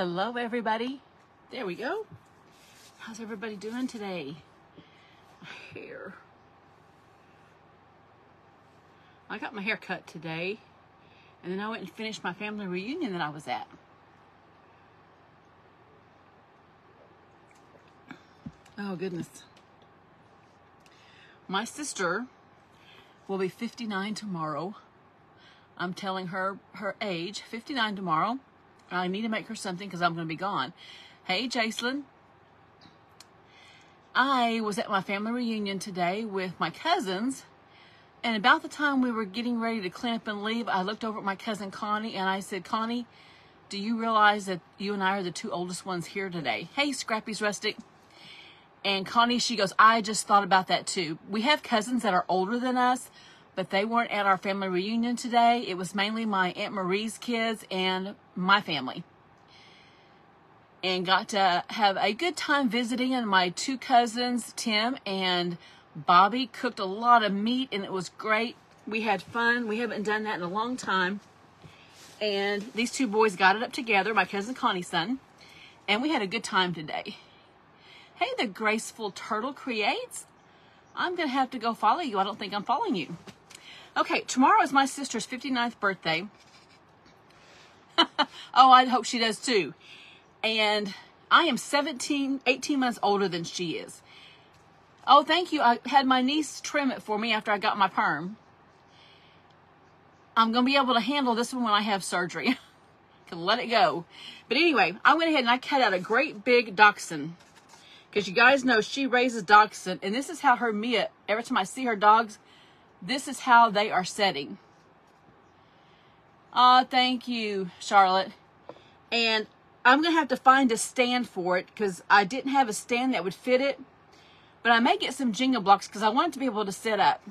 Hello, everybody. There we go. How's everybody doing today? My hair. I got my hair cut today, and then I went and finished my family reunion that I was at. Oh, goodness. My sister will be 59 tomorrow. I'm telling her her age, 59 tomorrow. I need to make her something because I'm going to be gone. Hey, Jacelyn. I was at my family reunion today with my cousins, and about the time we were getting ready to clean up and leave, I looked over at my cousin Connie, and I said, Connie, do you realize that you and I are the two oldest ones here today? Hey, Scrappy's Rustic. And Connie, she goes, I just thought about that too. We have cousins that are older than us, but they weren't at our family reunion today. It was mainly my Aunt Marie's kids and my family. And got to have a good time visiting, and my two cousins, Tim and Bobby, cooked a lot of meat, and it was great. We had fun. We haven't done that in a long time. And these two boys got it up together, my cousin Connie's son, and we had a good time today. Hey, the Graceful Turtle Creates. I'm going to have to go follow you. I don't think I'm following you. Okay, tomorrow is my sister's 59th birthday. Oh, I hope she does too. And I am 18 months older than she is. Oh, thank you. I had my niece trim it for me after I got my perm. I'm going to be able to handle this one when I have surgery. Can let it go. But anyway, I went ahead and I cut out a great big dachshund. Because you guys know she raises dachshund. And this is how her Mia, every time I see her dogs, this is how they are setting. Oh, thank you, Charlotte. And I'm going to have to find a stand for it because I didn't have a stand that would fit it. But I may get some Jenga blocks because I want it to be able to sit up.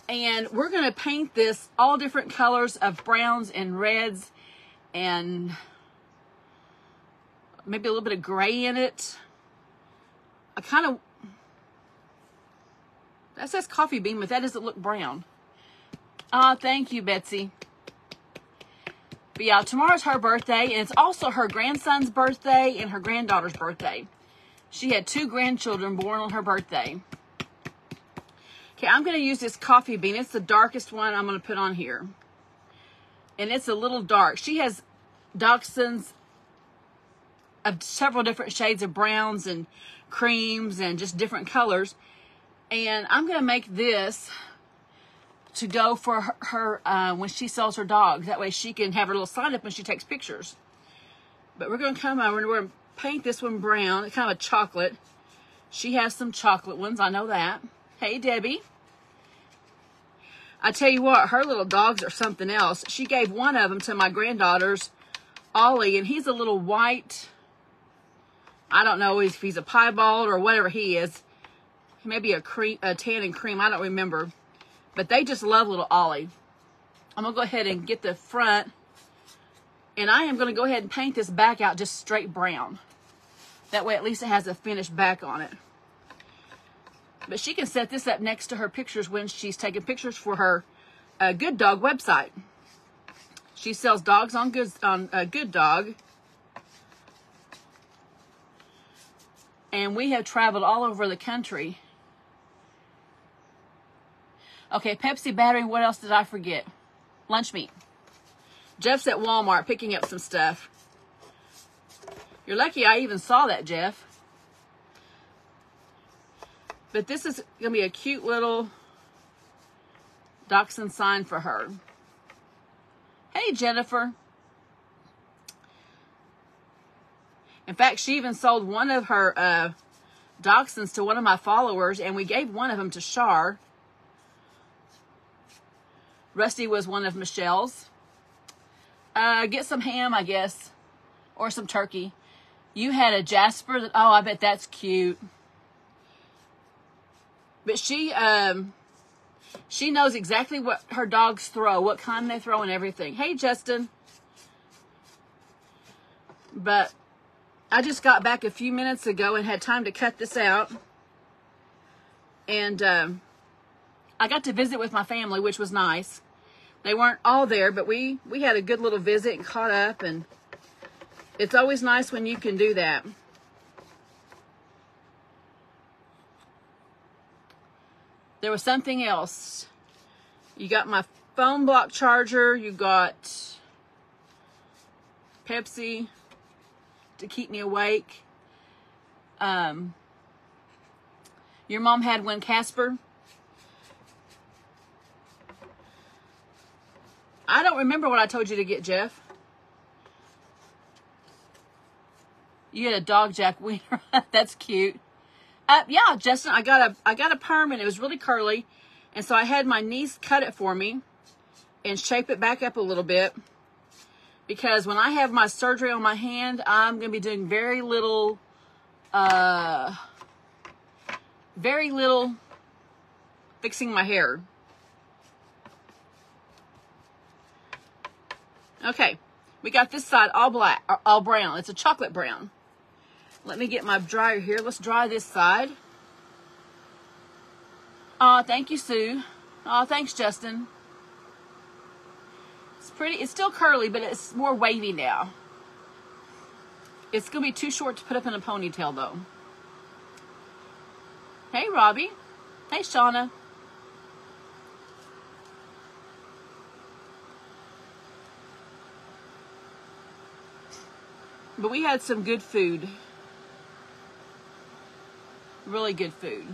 And we're going to paint this all different colors of browns and reds and maybe a little bit of gray in it. I kind of, that says coffee bean, but that doesn't look brown. Thank you, Betsy. But yeah, tomorrow's her birthday, and it's also her grandson's birthday and her granddaughter's birthday. She had two grandchildren born on her birthday. Okay, I'm going to use this coffee bean. It's the darkest one I'm going to put on here. And it's a little dark. She has dachshunds of several different shades of browns and creams and just different colors. And I'm going to make this to go for her when she sells her dogs. That way she can have her little sign up when she takes pictures. But we're going to come over and we're going to paint this one brown. It's kind of a chocolate. She has some chocolate ones. I know that. Hey, Debbie. I tell you what, her little dogs are something else. She gave one of them to my granddaughters, Ollie, and he's a little white. I don't know if he's a piebald or whatever he is. Maybe a tan and cream. I don't remember. But they just love little Ollie. I'm going to go ahead and get the front. And I am going to go ahead and paint this back out just straight brown. That way at least it has a finished back on it. But she can set this up next to her pictures when she's taking pictures for her Good Dog website. She sells dogs on Good Dog. And we have traveled all over the country. Okay, Pepsi battery. What else did I forget? Lunch meat. Jeff's at Walmart picking up some stuff. You're lucky I even saw that, Jeff. But this is going to be a cute little dachshund sign for her. Hey, Jennifer. In fact, she even sold one of her dachshunds to one of my followers, and we gave one of them to Shar. Rusty was one of Michelle's. Get some ham, I guess, or some turkey. You had a Jasper. Oh, I bet that's cute. But she knows exactly what her dogs throw, what kind they throw and everything. Hey, Justin. But I just got back a few minutes ago and had time to cut this out. And I got to visit with my family, which was nice. They weren't all there, but we had a good little visit and caught up. And It's always nice when you can do that. There was something else. You got my phone block charger. You got Pepsi to keep me awake. Your mom had one, Casper. I don't remember what I told you to get, Jeff. You had a dog Jack Wiener. That's cute. Yeah, Justin, I got a perm and it was really curly. And so I had my niece cut it for me and shape it back up a little bit. Because when I have my surgery on my hand, I'm going to be doing very little fixing my hair. Okay, we got this side all black, or all brown. It's a chocolate brown. Let me get my dryer here. Let's dry this side. Aw, thank you, Sue. Aw, thanks, Justin. It's pretty. It's still curly, but it's more wavy now. It's going to be too short to put up in a ponytail, though. Hey, Robbie. Hey, Shauna. But we had some good food. Really good food.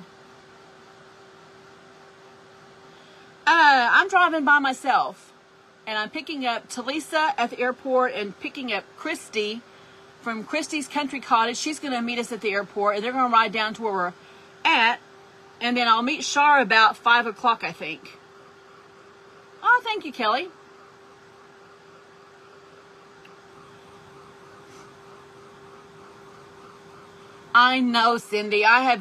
I'm driving by myself. And I'm picking up Talisa at the airport and picking up Christy from Christy's Country Cottage. She's going to meet us at the airport. And they're going to ride down to where we're at. And then I'll meet Shar about 5 o'clock, I think. Oh, thank you, Kelly. I know, Cindy. I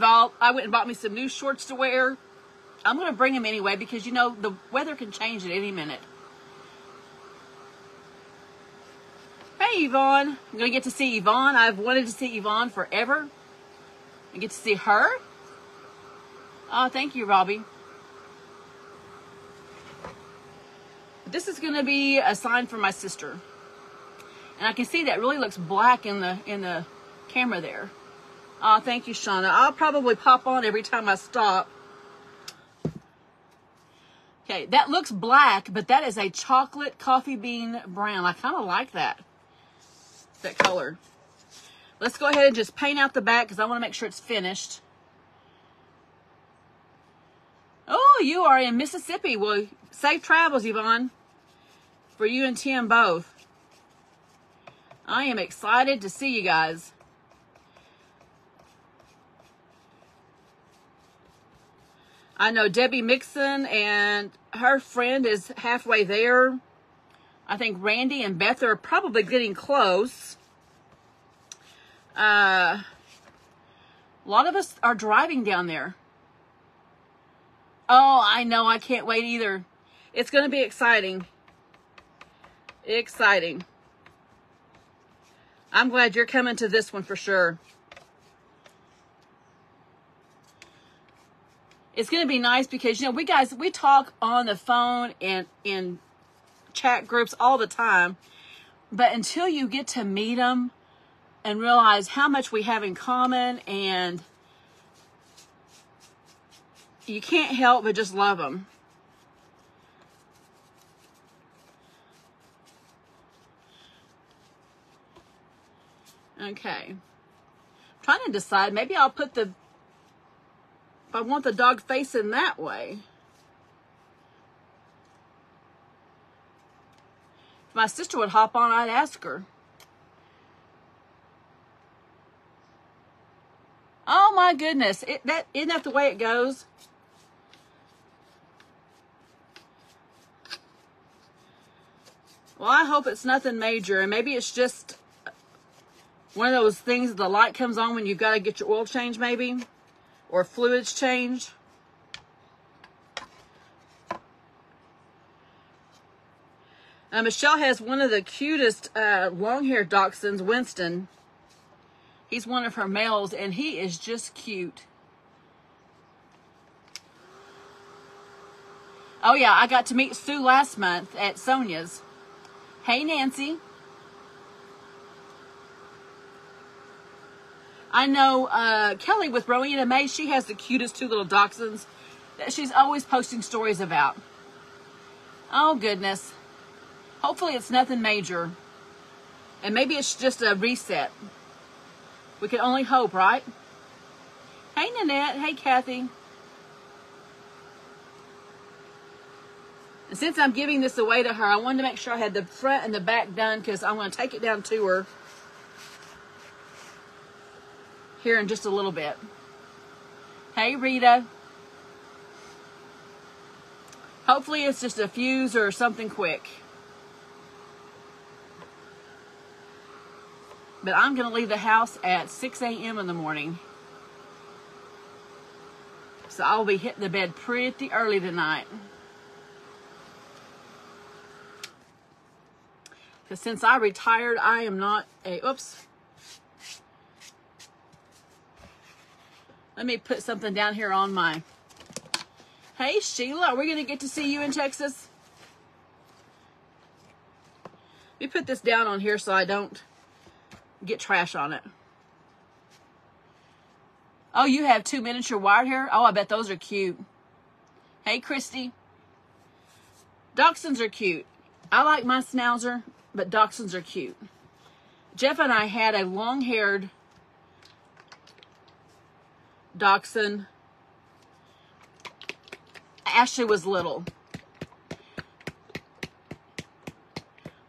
went and bought me some new shorts to wear. I'm going to bring them anyway because, you know, the weather can change at any minute. Hey, Yvonne. I'm going to get to see Yvonne. I've wanted to see Yvonne forever. I get to see her. Oh, thank you, Robbie. This is going to be a sign for my sister. And I can see that really looks black in the camera there. Oh, thank you, Shauna. I'll probably pop on every time I stop. Okay, that looks black, but that is a chocolate coffee bean brown. I kind of like that color. Let's go ahead and just paint out the back because I want to make sure it's finished. Oh, you are in Mississippi. Well, safe travels, Yvonne, for you and Tim both. I am excited to see you guys. I know Debbie Mixon and her friend is halfway there. I think Randy and Beth are probably getting close. A lot of us are driving down there. Oh, I know. I can't wait either. It's going to be exciting. Exciting. I'm glad you're coming to this one for sure. It's going to be nice because, you know, we talk on the phone and in chat groups all the time. But until you get to meet them and realize how much we have in common, and you can't help but just love them. Okay. I'm trying to decide. Maybe I'll put if I want the dog facing that way. If my sister would hop on, I'd ask her. Oh my goodness. Isn't that the way it goes? Well, I hope it's nothing major, and maybe it's just one of those things that the light comes on when you've got to get your oil changed, maybe, or fluids changed. Michelle has one of the cutest long-haired dachshunds, Winston. He's one of her males, and he is just cute. Oh, yeah, I got to meet Sue last month at Sonia's. Hey, Nancy. I know Kelly with Rowena May, she has the cutest two little dachshunds that she's always posting stories about. Oh, goodness. Hopefully it's nothing major. And maybe it's just a reset. We can only hope, right? Hey, Nanette. Hey, Kathy. And since I'm giving this away to her, I wanted to make sure I had the front and the back done because I'm going to take it down to her here in just a little bit. Hey, Rita. Hopefully it's just a fuse or something quick. But I'm going to leave the house at 6 a.m. in the morning. So I'll be hitting the bed pretty early tonight. Because since I retired, I am not a... Oops. Let me put something down here on my... Hey, Sheila, are we going to get to see you in Texas? Let me put this down on here so I don't get trash on it. Oh, you have 2 miniature wire hair? Oh, I bet those are cute. Hey, Christy. Dachshunds are cute. I like my schnauzer, but dachshunds are cute. Jeff and I had a long-haired dachshund. Ashley was little.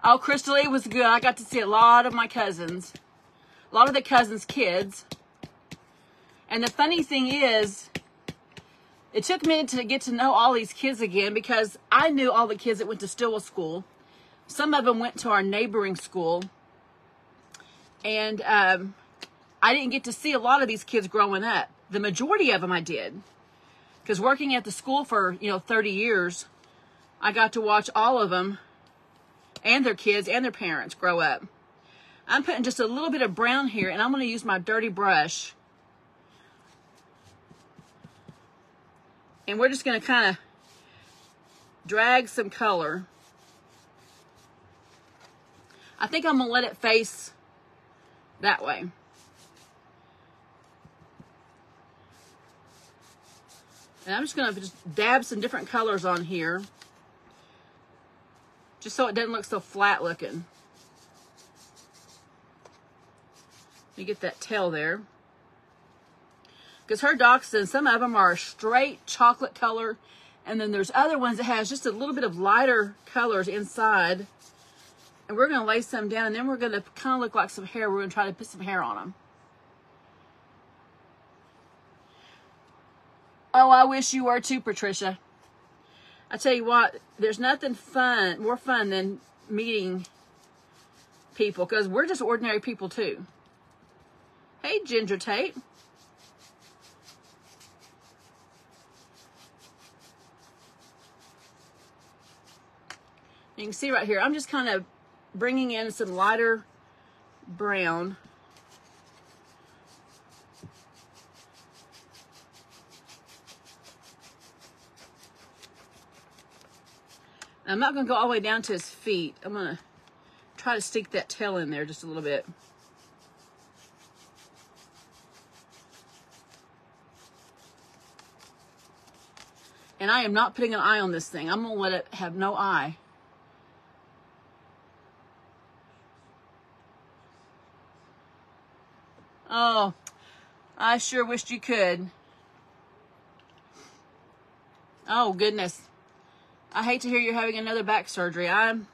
Oh, Crystal, it was good. I got to see a lot of my cousins. A lot of the cousins' kids. And the funny thing is, it took me to get to know all these kids again because I knew all the kids that went to Stillwell School. Some of them went to our neighboring school. And I didn't get to see a lot of these kids growing up. The majority of them I did. Because working at the school for, 30 years, I got to watch all of them and their kids and their parents grow up. I'm putting just a little bit of brown here, and I'm going to use my dirty brush. And we're just going to kind of drag some color. I think I'm going to let it face that way. And I'm just going to just dab some different colors on here. Just so it doesn't look so flat looking. Let me get that tail there. Because her dachshunds, some of them are straight chocolate color. And then there's other ones that has just a little bit of lighter colors inside. And we're going to lay some down. And then we're going to kind of look like some hair. We're going to try to put some hair on them. Oh, I wish you were too, Patricia. I tell you what, there's nothing more fun than meeting people. Because we're just ordinary people too. Hey, Ginger Tate. You can see right here, I'm just kind of bringing in some lighter brown. I'm not going to go all the way down to his feet. I'm going to try to stick that tail in there just a little bit. And I am not putting an eye on this thing. I'm going to let it have no eye. Oh, I sure wished you could. Oh, goodness. I hate to hear you're having another back surgery. I'm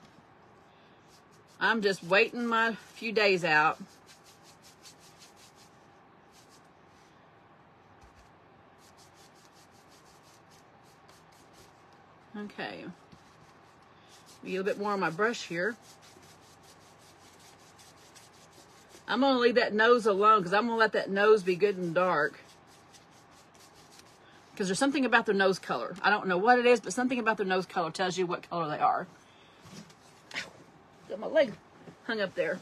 just waiting my few days out. Okay. Get a little bit more on my brush here. I'm going to leave that nose alone because I'm going to let that nose be good and dark. Because there's something about their nose color. I don't know what it is, but something about their nose color tells you what color they are. Got my leg hung up there.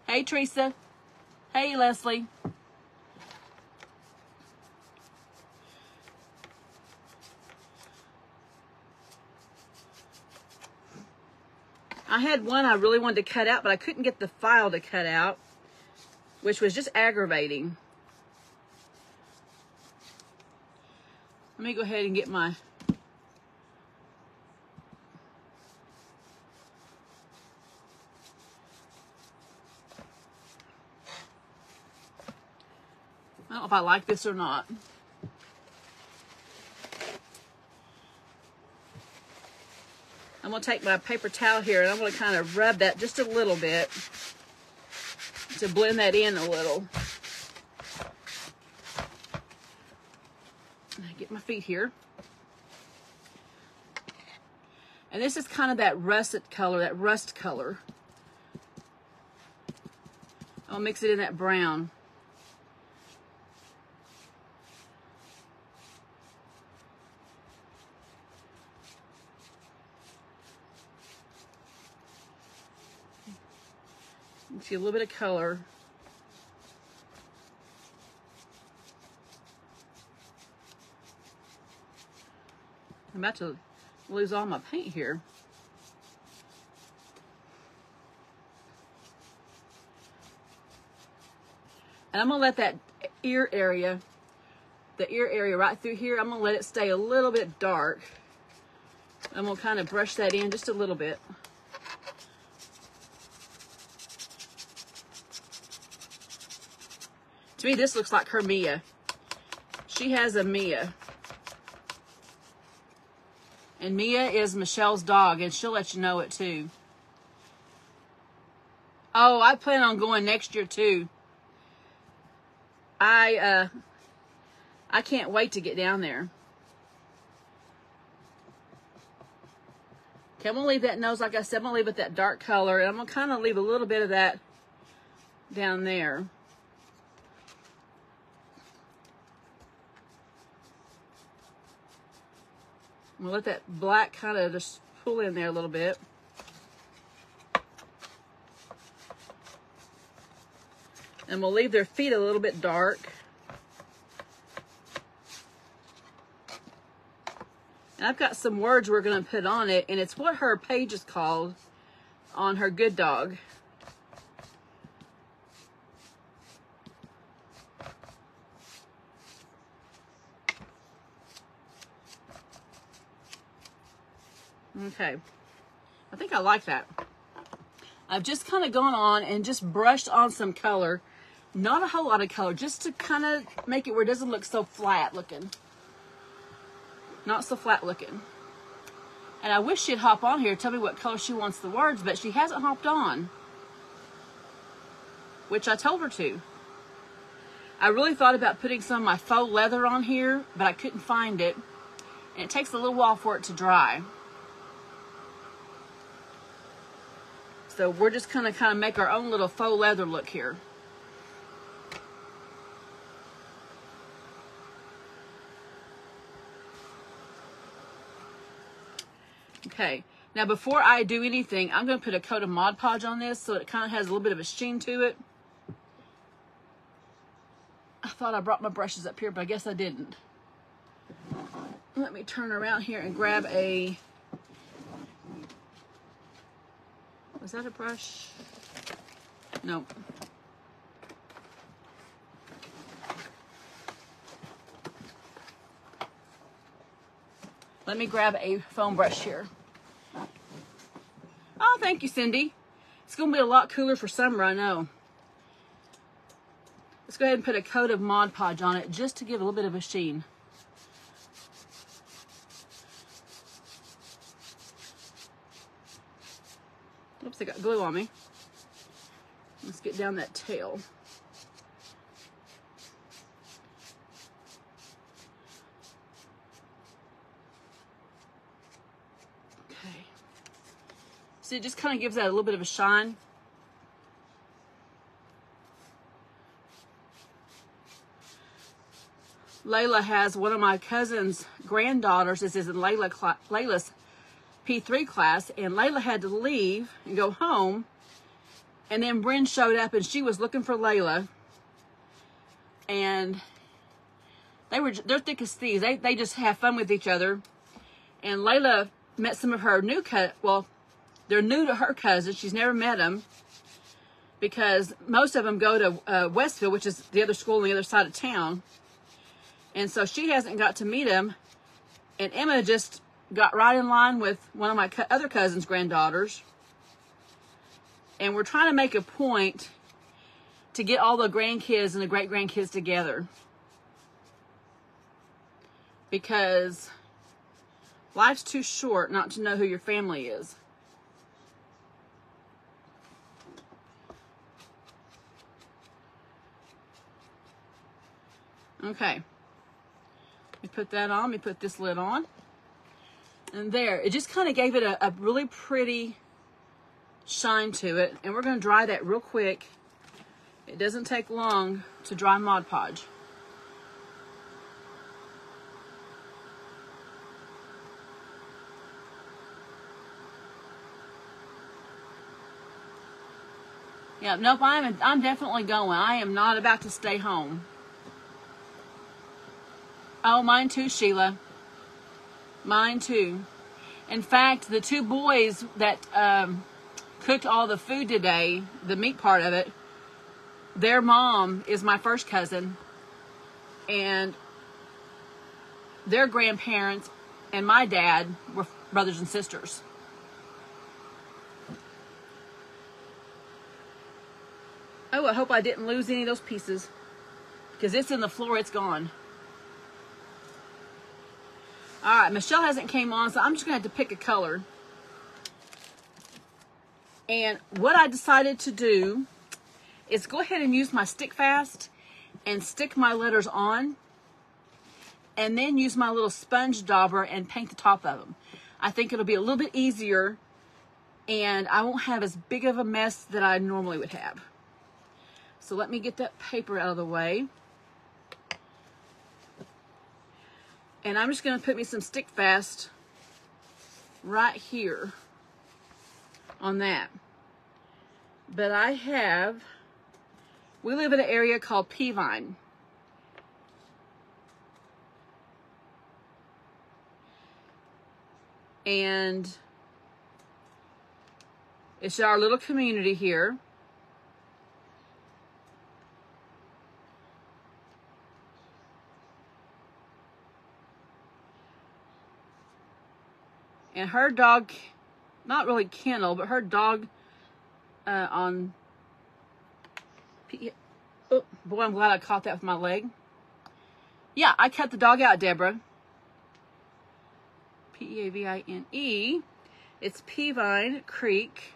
Hey, Teresa. Hey, Leslie. I had one I really wanted to cut out, but I couldn't get the file to cut out. which was just aggravating. Let me go ahead and get my I don't know if I like this or not. I'm going to take my paper towel here and I'm going to kind of rub that just a little bit to blend that in a little. Get my feet here. And this is kind of that russet color, that rust color. I'll mix it in that brown. See a little bit of color. I'm about to lose all my paint here. And I'm gonna let that ear area, the ear area right through here, I'm gonna let it stay a little bit dark. I'm gonna kind of brush that in just a little bit. To me, this looks like her Mia. She has a Mia. And Mia is Michelle's dog, and she'll let you know it too. Oh, I plan on going next year too. I can't wait to get down there. Okay, I'm gonna leave that nose, like I said, I'm gonna leave it that dark color, and I'm gonna kind of leave a little bit of that down there. I'm gonna let that black kind of just pull in there a little bit. And we'll leave their feet a little bit dark. And I've got some words we're gonna put on it, and it's what her page is called on her Good Dog. Okay, I think I like that. I've just kind of gone on and just brushed on some color. Not a whole lot of color, just to kind of make it where it doesn't look so flat looking. Not so flat looking. And I wish she'd hop on here, tell me what color she wants the words, but she hasn't hopped on. Which I told her to. I really thought about putting some of my faux leather on here, but I couldn't find it. And it takes a little while for it to dry. So we're just gonna kind of make our own little faux leather look here. Okay, now before I do anything, I'm gonna put a coat of Mod Podge on this so it kind of has a little bit of a sheen to it. I thought I brought my brushes up here, but I guess I didn't. Let me turn around here and grab a, was that a brush? No. Let me grab a foam brush here. Oh, thank you, Cindy. It's going to be a lot cooler for summer, I know. Let's go ahead and put a coat of Mod Podge on it just to give a little bit of a sheen. Oops, I got glue on me. Let's get down that tail. Okay. So it just kind of gives that a little bit of a shine. Layla has one of my cousin's granddaughters. This is in Layla's P3 class, and Layla had to leave and go home, and then Bryn showed up and she was looking for Layla, and they're thick as thieves. They just have fun with each other. And Layla met some of her new well, they're new to her cousins. She's never met them, because most of them go to Westfield, which is the other school on the other side of town. And so she hasn't got to meet him. And Emma just got right in line with one of my other cousin's granddaughters. And we're trying to make a point to get all the grandkids and the great-grandkids together. Because life's too short not to know who your family is. Okay. Let me put that on. Let me put this lid on. And there. It just kind of gave it a really pretty shine to it. And we're going to dry that real quick. It doesn't take long to dry Mod Podge. Yeah, nope, I'm definitely going. I am not about to stay home. Oh, mine too, Sheila. Mine too. In fact, the two boys that cooked all the food today, the meat part of it, their mom is my first cousin, and their grandparents and my dad were brothers and sisters. Oh, I hope I didn't lose any of those pieces, because it's in the floor, it's gone. All right, Michelle hasn't came on, so I'm just going to have to pick a color. And what I decided to do is go ahead and use my stick fast and stick my letters on, and then use my little sponge dauber and paint the top of them. I think it'll be a little bit easier, and I won't have as big of a mess that I normally would have. So let me get that paper out of the way. And I'm just going to put me some stick fast right here on that. But we live in an area called Peavine. And it's our little community here. And her dog, not really kennel, but her dog oh boy, I'm glad I caught that with my leg. Yeah, I cut the dog out, Deborah. P-E-A-V-I-N-E. It's Peavine Creek.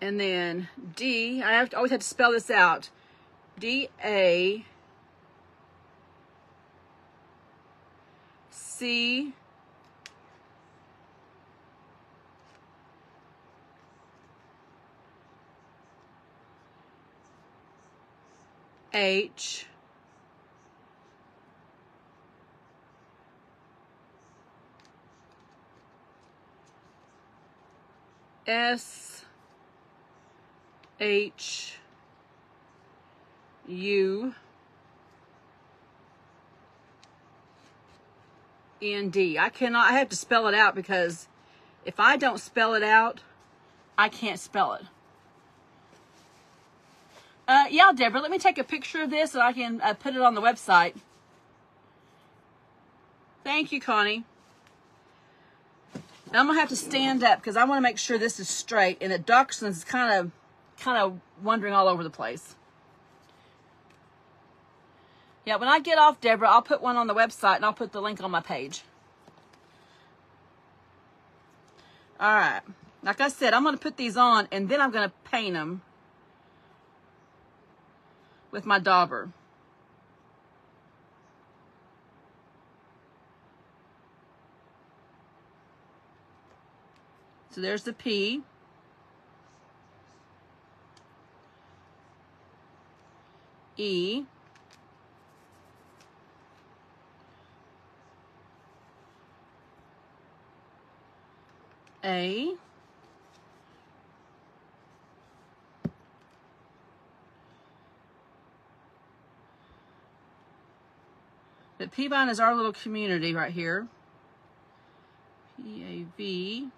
And then D, I always have to spell this out. D-A-C-H-U. N D. I have to spell it out, because if I don't spell it out, I can't spell it. Yeah, Deborah, let me take a picture of this so I can put it on the website. Thank you, Connie. And I'm gonna have to stand up because I want to make sure this is straight, and the dachshund is kind of wandering all over the place. Yeah, when I get off, Deborah, I'll put one on the website, and I'll put the link on my page. All right. Like I said, I'm going to put these on, and then I'm going to paint them with my dauber. So there's the P. E. A. But Peavine is our little community right here. P-A-V.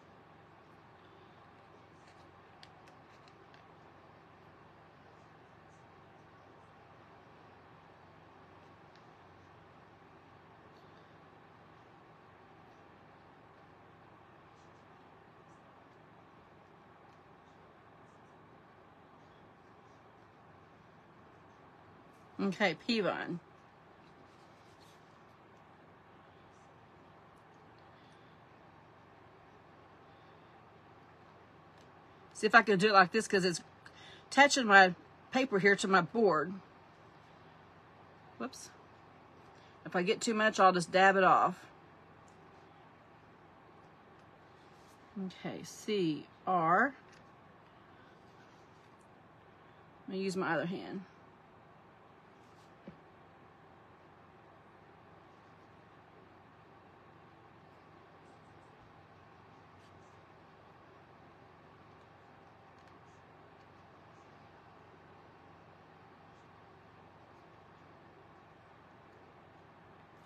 Okay, Peavine. See if I can do it like this because it's touching my paper here to my board. Whoops. If I get too much, I'll just dab it off. Okay, C-R. I'm gonna use my other hand.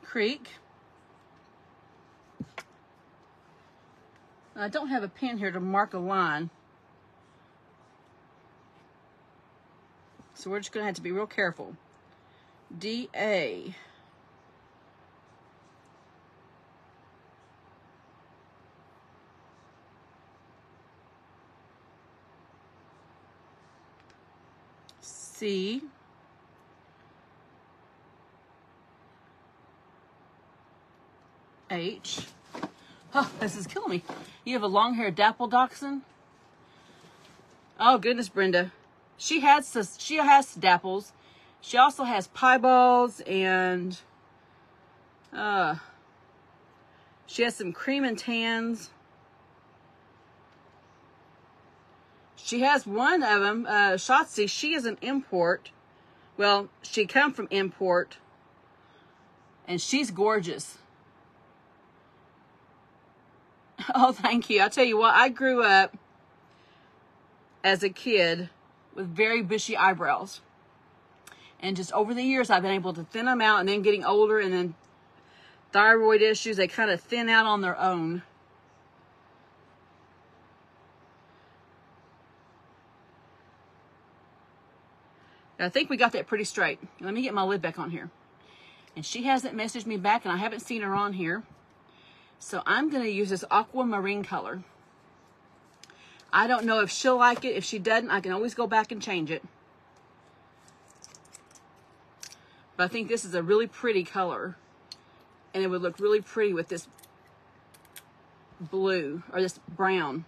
Creek. I don't have a pen here to mark a line. So we're just gonna have to be real careful. D-A. C. H. Oh, this is killing me. You have a long-haired dapple dachshund? Oh, goodness, Brenda. She has dapples. She also has piebalgs and she has some cream and tans. She has one of them, Shotzi. She is an import. Well, she come from import. And she's gorgeous. Oh, thank you. I'll tell you what, I grew up as a kid with very bushy eyebrows. And just over the years, I've been able to thin them out, and then getting older and then thyroid issues, they kind of thin out on their own. I think we got that pretty straight. Let me get my lid back on here. And she hasn't messaged me back, and I haven't seen her on here. So I'm going to use this aquamarine color. I don't know if she'll like it. If she doesn't, I can always go back and change it. But I think this is a really pretty color. And it would look really pretty with this blue, or this brown.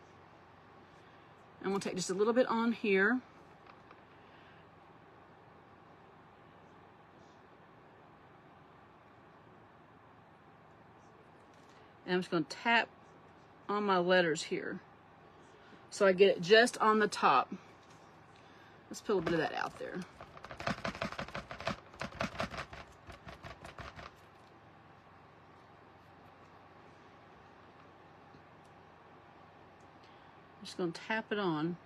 I'm going to take just a little bit on here. And I'm just going to tap on my letters here, so I get it just on the top. Let's put a little bit of that out there. I'm just going to tap it on.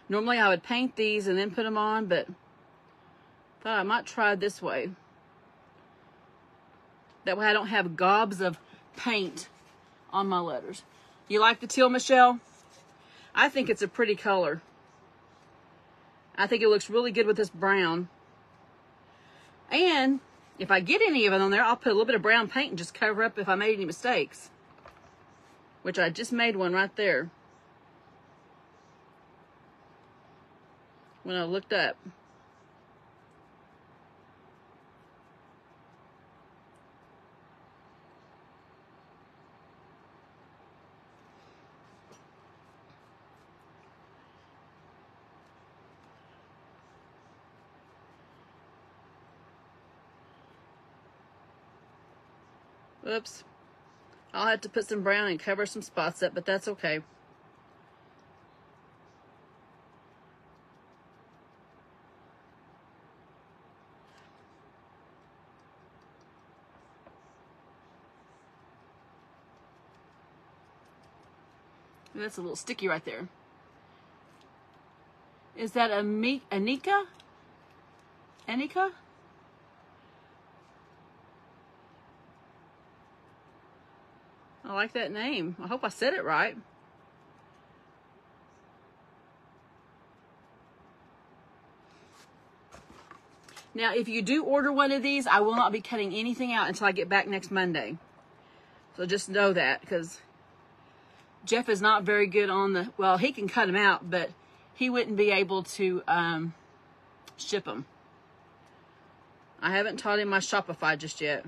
Normally I would paint these and then put them on, but thought I might try this way. That way I don't have gobs of paint on my letters. You like the teal, Michelle? I think it's a pretty color. I think it looks really good with this brown. And if I get any of it on there, I'll put a little bit of brown paint and just cover up if I made any mistakes. Which I just made one right there when I looked up. Oops. I'll have to put some brown and cover some spots up, but that's okay. That's a little sticky right there. Is that Anika? Anika? I like that name. I hope I said it right. Now, if you do order one of these, I will not be cutting anything out until I get back next Monday. So just know that, because Jeff is not very good on the, well, he can cut them out, but he wouldn't be able to ship them. I haven't taught him my Shopify just yet.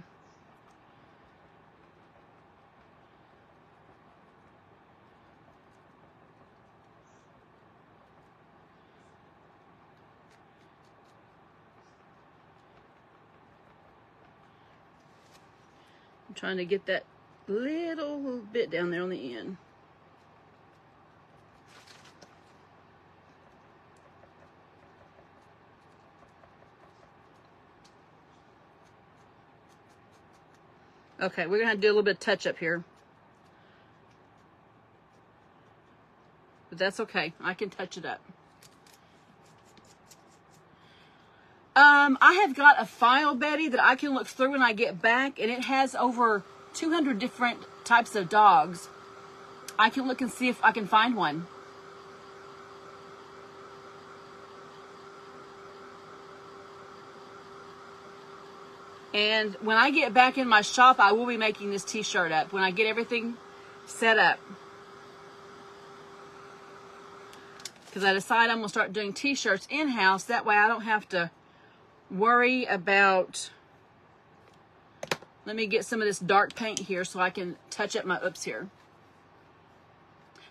I'm trying to get that little bit down there on the end. Okay, we're gonna have to do a little bit of touch up here. But that's okay, I can touch it up. I have got a file, Betty, that I can look through when I get back, and it has over 200 different types of dogs. I can look and see if I can find one. And when I get back in my shop, I will be making this t-shirt up when I get everything set up. Because I decide I'm going to start doing t-shirts in-house. That way I don't have to worry about... Let me get some of this dark paint here so I can touch up my oops here.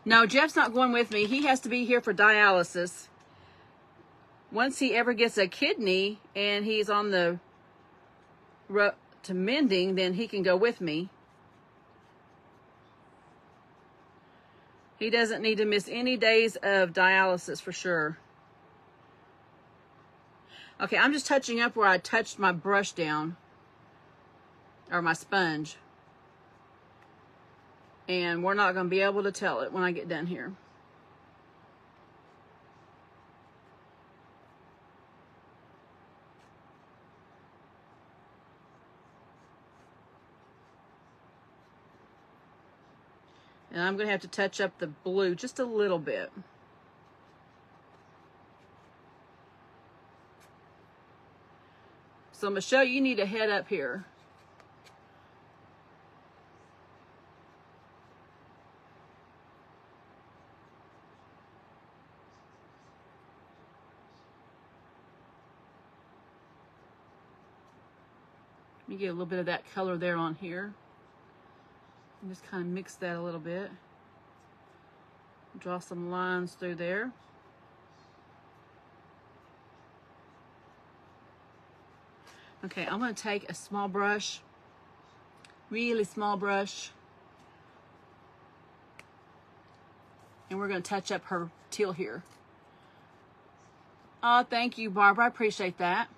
No, Jeff's not going with me. He has to be here for dialysis. Once he ever gets a kidney and he's on the road to mending, then he can go with me. He doesn't need to miss any days of dialysis for sure. Okay, I'm just touching up where I touched my brush down, or my sponge. And we're not going to be able to tell it when I get done here. And I'm going to have to touch up the blue just a little bit. So Michelle, you need to head up here. Let me get a little bit of that color there on here. And just kind of mix that a little bit. Draw some lines through there. Okay, I'm going to take a small brush, really small brush, and we're going to touch up her teal here. Oh, thank you, Barbara. I appreciate that.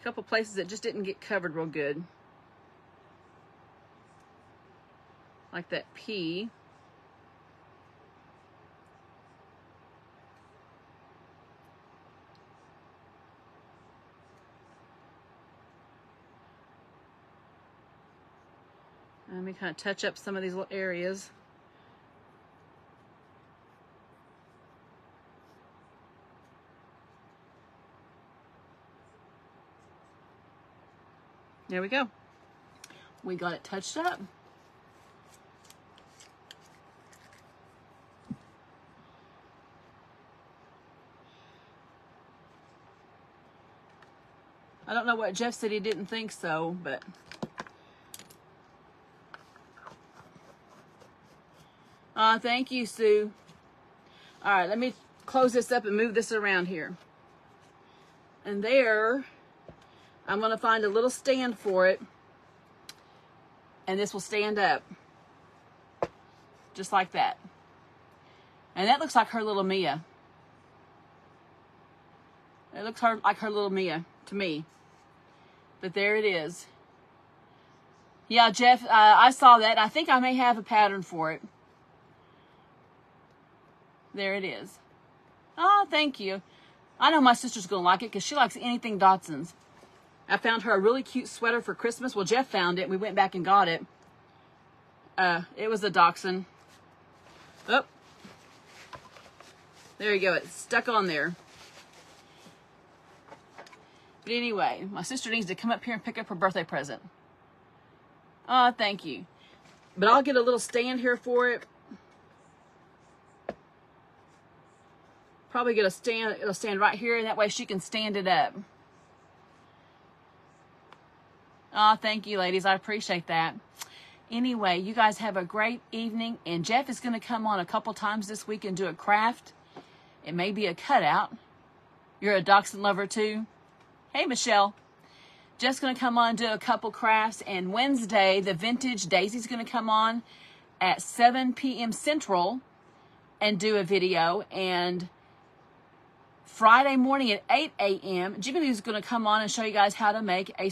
A couple places that just didn't get covered real good. Like that P. Let me kind of touch up some of these little areas. There we go. We got it touched up. I don't know what Jeff said, he didn't think so, but... thank you, Sue. All right, let me close this up and move this around here. And there, I'm going to find a little stand for it. And this will stand up. Just like that. And that looks like her little Mia. It looks like her little Mia to me. But there it is. Yeah, Jeff, I saw that. I think I may have a pattern for it. There it is. Oh, thank you. I know my sister's going to like it because she likes anything Dachshunds. I found her a really cute sweater for Christmas. Well, Jeff found it. We went back and got it. It was a Dachshund. Oh. There you go. It's stuck on there. But anyway, my sister needs to come up here and pick up her birthday present. Oh, thank you. But I'll get a little stand here for it. Probably get a stand. It'll stand right here, and that way she can stand it up. Oh, thank you, ladies. I appreciate that. Anyway, you guys have a great evening. And Jeff is going to come on a couple times this week and do a craft. It may be a cutout. You're a Dachshund lover too? Hey, Michelle. Jeff's going to come on and do a couple crafts. And Wednesday, the vintage Daisy's going to come on at 7 p.m. Central and do a video. And Friday morning at 8 a.m., Jimmy Lou's going to come on and show you guys how to make a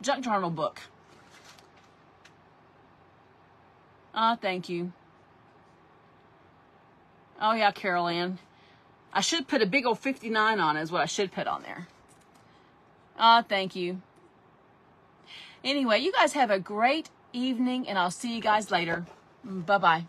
junk journal book. Thank you. Oh, yeah, Carol Ann. I should put a big old 59 on it is what I should put on there. Thank you. Anyway, you guys have a great evening, and I'll see you guys later. Bye-bye.